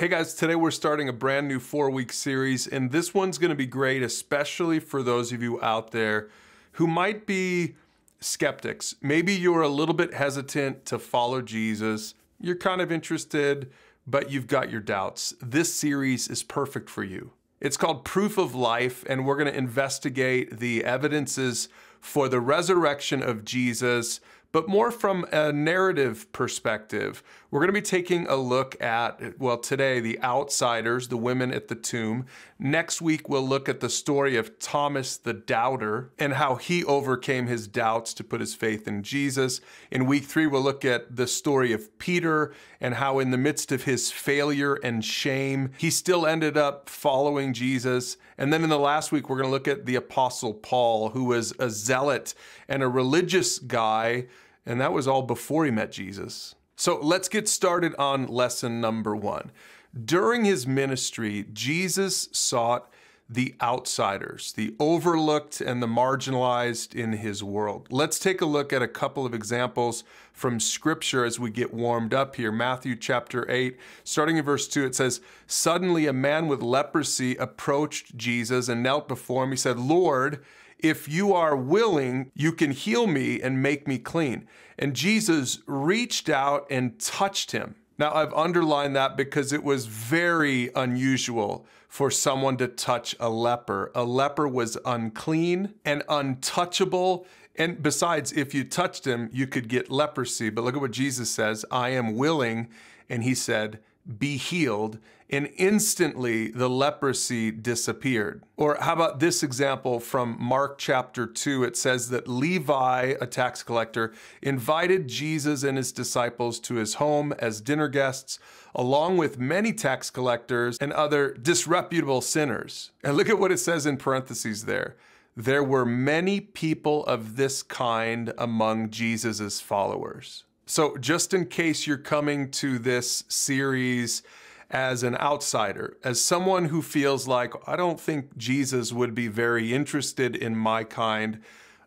Hey guys, today we're starting a brand new 4-week series, and this one's going to be great, especially for those of you out there who might be skeptics. Maybe you're a little bit hesitant to follow Jesus. You're kind of interested, but you've got your doubts. This series is perfect for you. It's called Proof of Life, and we're going to investigate the evidences for the resurrection of Jesus, but more from a narrative perspective. We're going to be taking a look at, well, today, the outsiders, the women at the tomb. Next week, we'll look at the story of Thomas the doubter and how he overcame his doubts to put his faith in Jesus. In week 3, we'll look at the story of Peter and how in the midst of his failure and shame, he still ended up following Jesus. And then in the last week, we're going to look at the Apostle Paul, who was a zealot and a religious guy, and that was all before he met Jesus. So let's get started on lesson number 1. During his ministry, Jesus sought the outsiders, the overlooked and the marginalized in his world. Let's take a look at a couple of examples from Scripture as we get warmed up here. Matthew chapter 8, starting in verse 2, it says, "Suddenly a man with leprosy approached Jesus and knelt before him. He said, 'Lord, if you are willing, you can heal me and make me clean.' And Jesus reached out and touched him." Now, I've underlined that because it was very unusual for someone to touch a leper. A leper was unclean and untouchable. And besides, if you touched him, you could get leprosy. But look at what Jesus says, "I am willing." And he said, "Be healed." And instantly the leprosy disappeared. Or how about this example from Mark chapter 2? It says that Levi, a tax collector, invited Jesus and his disciples to his home as dinner guests, along with many tax collectors and other disreputable sinners. And look at what it says in parentheses there. There were many people of this kind among Jesus's followers. So just in case you're coming to this series as an outsider, as someone who feels like, I don't think Jesus would be very interested in my kind,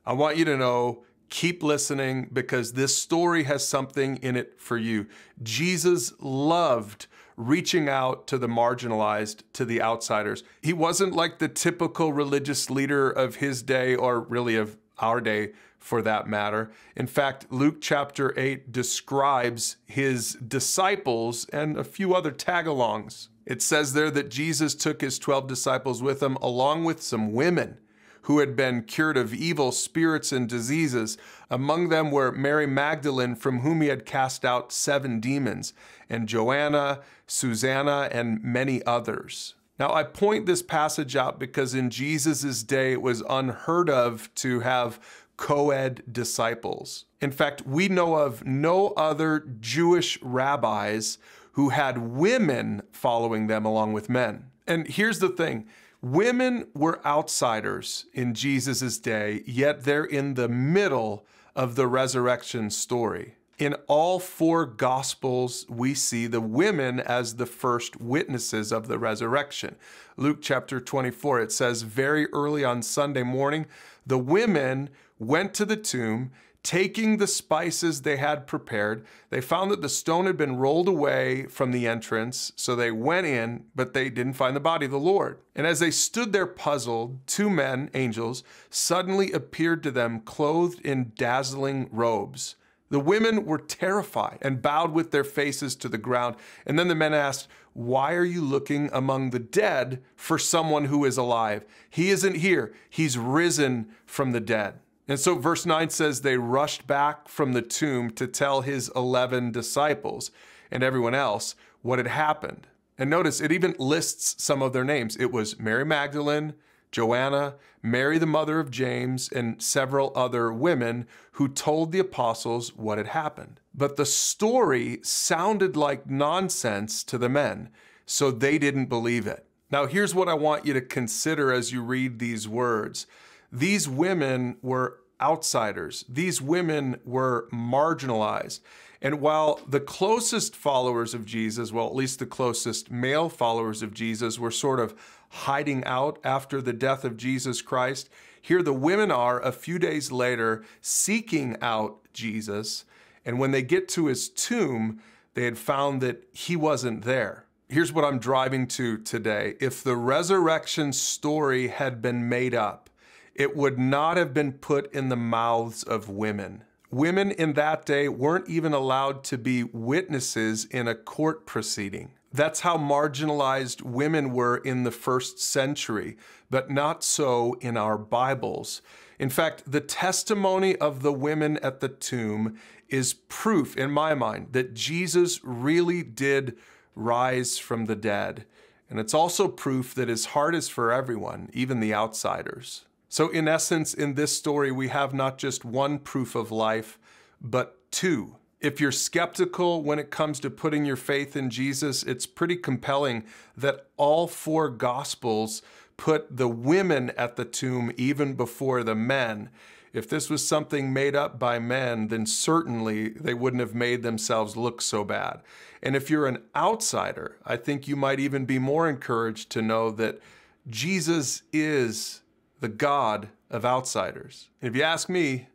I want you to know, keep listening because this story has something in it for you. Jesus loved reaching out to the marginalized, to the outsiders. He wasn't like the typical religious leader of his day, or really of our day for that matter. In fact, Luke chapter 8 describes his disciples and a few other tag-alongs. It says there that Jesus took his 12 disciples with him, along with some women who had been cured of evil spirits and diseases. Among them were Mary Magdalene, from whom he had cast out 7 demons, and Joanna, Susanna, and many others. Now, I point this passage out because in Jesus' day, it was unheard of to have co-ed disciples. In fact, we know of no other Jewish rabbis who had women following them along with men. And here's the thing. Women were outsiders in Jesus' day, yet they're in the middle of the resurrection story. In all 4 Gospels, we see the women as the first witnesses of the resurrection. Luke chapter 24, it says, very early on Sunday morning, the women went to the tomb, taking the spices they had prepared. They found that the stone had been rolled away from the entrance, so they went in, but they didn't find the body of the Lord. And as they stood there puzzled, 2 men, angels, suddenly appeared to them clothed in dazzling robes. The women were terrified and bowed with their faces to the ground. And then the men asked, "Why are you looking among the dead for someone who is alive? He isn't here. He's risen from the dead." And so verse 9 says they rushed back from the tomb to tell his 11 disciples and everyone else what had happened. And notice it even lists some of their names. It was Mary Magdalene, Joanna, Mary the mother of James, and several other women who told the apostles what had happened. But the story sounded like nonsense to the men, so they didn't believe it. Now here's what I want you to consider as you read these words. These women were outsiders. These women were marginalized. And while the closest followers of Jesus, well, at least the closest male followers of Jesus, were sort of hiding out after the death of Jesus Christ, here the women are a few days later seeking out Jesus. And when they get to his tomb, they had found that he wasn't there. Here's what I'm driving to today. If the resurrection story had been made up, it would not have been put in the mouths of women. Women in that day weren't even allowed to be witnesses in a court proceeding. That's how marginalized women were in the first century, but not so in our Bibles. In fact, the testimony of the women at the tomb is proof, in my mind, that Jesus really did rise from the dead. And it's also proof that his heart is for everyone, even the outsiders. So in essence, in this story, we have not just one proof of life, but two. If you're skeptical when it comes to putting your faith in Jesus, it's pretty compelling that all four Gospels put the women at the tomb even before the men. If this was something made up by men, then certainly they wouldn't have made themselves look so bad. And if you're an outsider, I think you might even be more encouraged to know that Jesus is the God of outsiders. And if you ask me,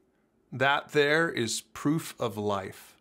that there is proof of life.